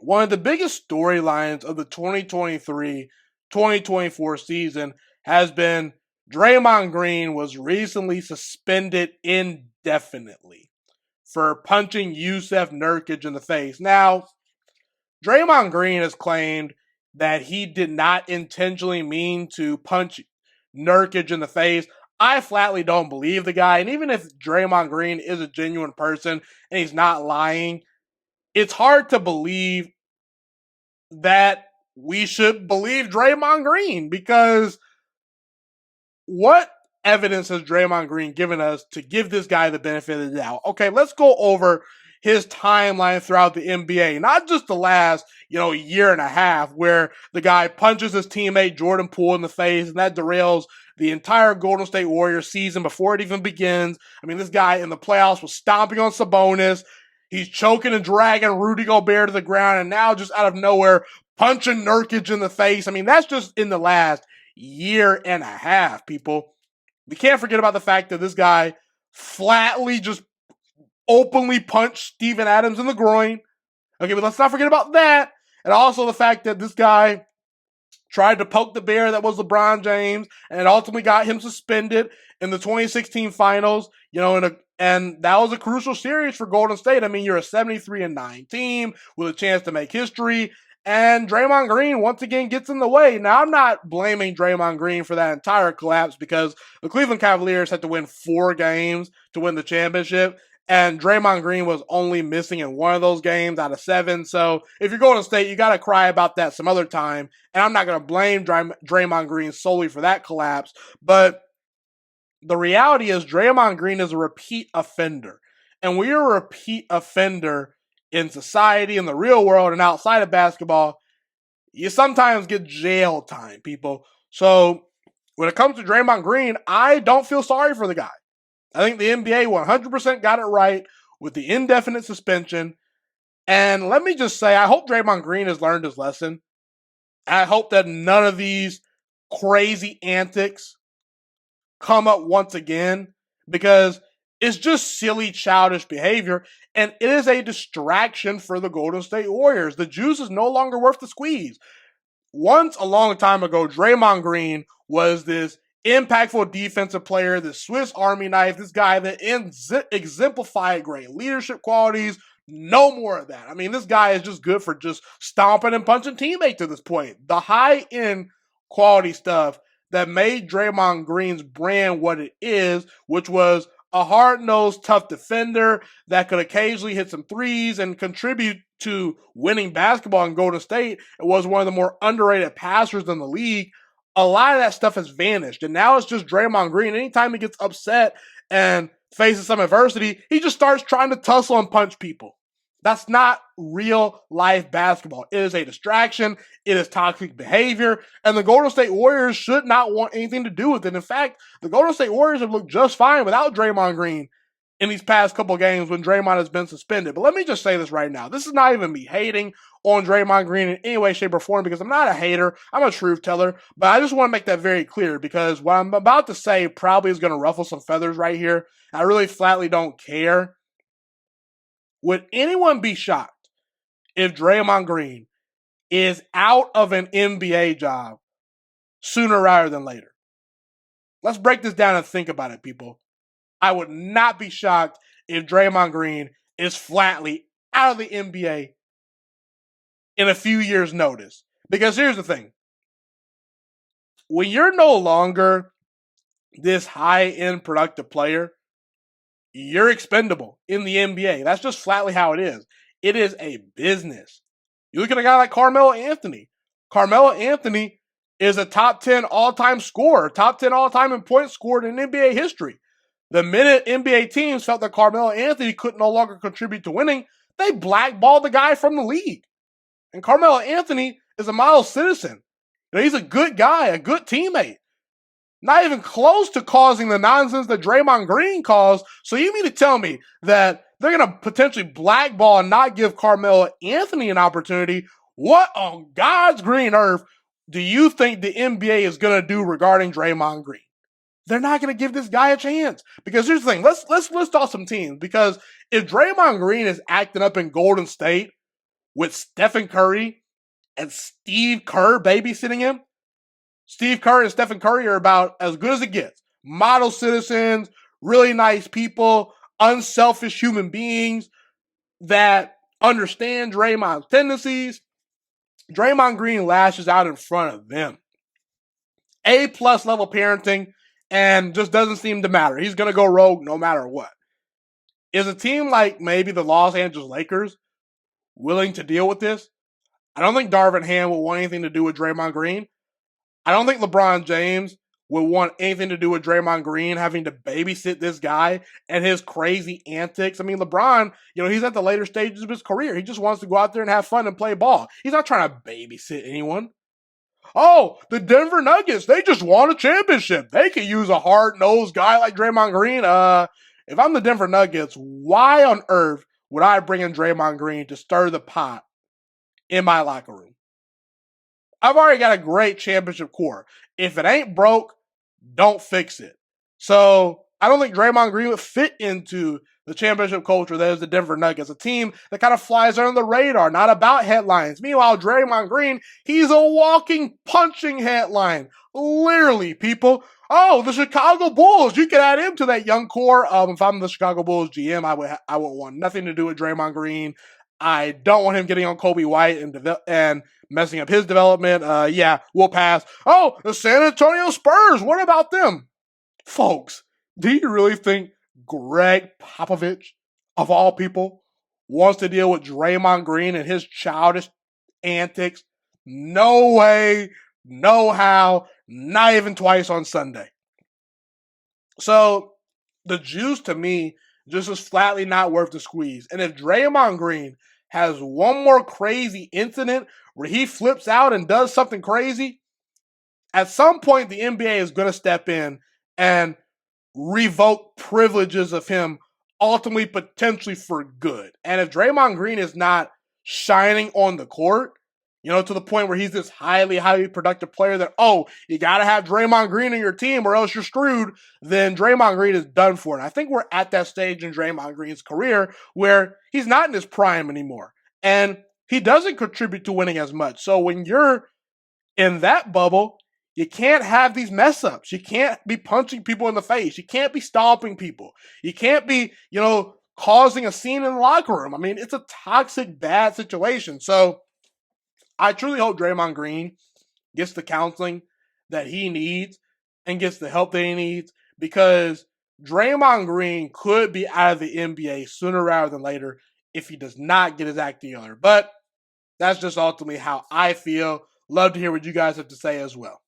One of the biggest storylines of the 2023-2024 season has been Draymond Green was recently suspended indefinitely for punching Yusef Nurkic in the face. Now, Draymond Green has claimed that he did not intentionally mean to punch Nurkic in the face. I flatly don't believe the guy. And even if Draymond Green is a genuine person and he's not lying, it's hard to believe that we should believe Draymond Green, because what evidence has Draymond Green given us to give this guy the benefit of the doubt? Okay, let's go over his timeline throughout the NBA, not just the last, year and a half where the guy punches his teammate Jordan Poole in the face and that derails the entire Golden State Warriors season before it even begins. I mean, this guy in the playoffs was stomping on Sabonis. He's choking and dragging Rudy Gobert to the ground, and now just out of nowhere, punching Nurkic in the face. I mean, that's just in the last year and a half, people. We can't forget about the fact that this guy flatly just openly punched Steven Adams in the groin. Okay, but let's not forget about that. And also the fact that this guy tried to poke the bear that was LeBron James, and it ultimately got him suspended in the 2016 finals, and that was a crucial series for Golden State. I mean, you're a 73-9 team with a chance to make history, and Draymond Green once again gets in the way. Now, I'm not blaming Draymond Green for that entire collapse, because the Cleveland Cavaliers had to win 4 games to win the championship, and Draymond Green was only missing in one of those games out of 7. So if you're Golden State, you got to cry about that some other time. And I'm not going to blame Draymond Green solely for that collapse. But the reality is Draymond Green is a repeat offender. And when you're a repeat offender in society, in the real world, and outside of basketball, you sometimes get jail time, people. So when it comes to Draymond Green, I don't feel sorry for the guy. I think the NBA 100% got it right with the indefinite suspension. And let me just say, I hope Draymond Green has learned his lesson. I hope that none of these crazy antics come up once again, because it's just silly, childish behavior, and it is a distraction for the Golden State Warriors. The juice is no longer worth the squeeze. Once, a long time ago, Draymond Green was this impactful defensive player, this Swiss Army knife, this guy that exemplified great leadership qualities. No more of that. I mean, this guy is just good for just stomping and punching teammates at this point. The high-end quality stuff that made Draymond Green's brand what it is, which was a hard-nosed, tough defender that could occasionally hit some threes and contribute to winning basketball in Golden State. It was one of the more underrated passers in the league. A lot of that stuff has vanished, and now it's just Draymond Green. Anytime he gets upset and faces some adversity, he just starts trying to tussle and punch people. That's not real life basketball. It is a distraction. It is toxic behavior, and the Golden State Warriors should not want anything to do with it. In fact, the Golden State Warriors have looked just fine without Draymond Green in these past couple games when Draymond has been suspended. But let me just say this right now. This is not even me hating on Draymond Green in any way, shape, or form, because I'm not a hater. I'm a truth teller. But I just want to make that very clear, because what I'm about to say probably is going to ruffle some feathers right here. I really flatly don't care. Would anyone be shocked if Draymond Green is out of an NBA job sooner rather than later? Let's break this down and think about it, people. I would not be shocked if Draymond Green is flatly out of the NBA in a few years' notice. Because here's the thing. When you're no longer this high-end productive player, you're expendable in the NBA. That's just flatly how it is. It is a business. You look at a guy like Carmelo Anthony. Carmelo Anthony is a top 10 all-time scorer, top 10 all-time in points scored in NBA history. The minute NBA teams felt that Carmelo Anthony could no longer contribute to winning, they blackballed the guy from the league. And Carmelo Anthony is a model citizen. He's a good guy, a good teammate. Not even close to causing the nonsense that Draymond Green caused. So you mean to tell me that they're going to potentially blackball and not give Carmelo Anthony an opportunity? What on God's green earth do you think the NBA is going to do regarding Draymond Green? They're not going to give this guy a chance. Because here's the thing. Let's list off some teams. Because if Draymond Green is acting up in Golden State, with Stephen Curry and Steve Kerr babysitting him. Steve Kerr and Stephen Curry are about as good as it gets. Model citizens, really nice people, unselfish human beings that understand Draymond's tendencies. Draymond Green lashes out in front of them. A-plus level parenting, and just doesn't seem to matter. He's going to go rogue no matter what. Is a team like maybe the Los Angeles Lakers willing to deal with this? I don't think Darvin Ham will want anything to do with Draymond Green. I don't think LeBron James would want anything to do with Draymond Green having to babysit this guy and his crazy antics. I mean, LeBron, he's at the later stages of his career. He just wants to go out there and have fun and play ball. He's not trying to babysit anyone. Oh, the Denver Nuggets, they just won a championship. They could use a hard-nosed guy like Draymond Green. If I'm the Denver Nuggets, why on earth would I bring in Draymond Green to stir the pot in my locker room? I've already got a great championship core. If it ain't broke, don't fix it. So I don't think Draymond Green would fit into the championship culture that is the Denver Nuggets, a team that kind of flies under the radar, not about headlines. Meanwhile, Draymond Green, he's a walking punching headline. Literally, people. Oh, the Chicago Bulls. You can add him to that young core. If I'm the Chicago Bulls GM, I would want nothing to do with Draymond Green. I don't want him getting on Kobe White and messing up his development. We'll pass. Oh, the San Antonio Spurs. What about them? Folks, do you really think Greg Popovich, of all people, wants to deal with Draymond Green and his childish antics? No way, no how, not even twice on Sunday. So, the juice to me just is flatly not worth the squeeze. And if Draymond Green has one more crazy incident where he flips out and does something crazy, at some point the NBA is going to step in and revoke privileges of him, ultimately potentially for good. And if Draymond Green is not shining on the court, to the point where he's this highly, highly productive player that, you got to have Draymond Green in your team or else you're screwed, then Draymond Green is done for. And I think we're at that stage in Draymond Green's career where he's not in his prime anymore. And he doesn't contribute to winning as much. So when you're in that bubble, you can't have these mess ups. You can't be punching people in the face. You can't be stomping people. You can't be, causing a scene in the locker room. I mean, it's a toxic, bad situation. So I truly hope Draymond Green gets the counseling that he needs and gets the help that he needs, because Draymond Green could be out of the NBA sooner rather than later if he does not get his act together. But that's just ultimately how I feel. Love to hear what you guys have to say as well.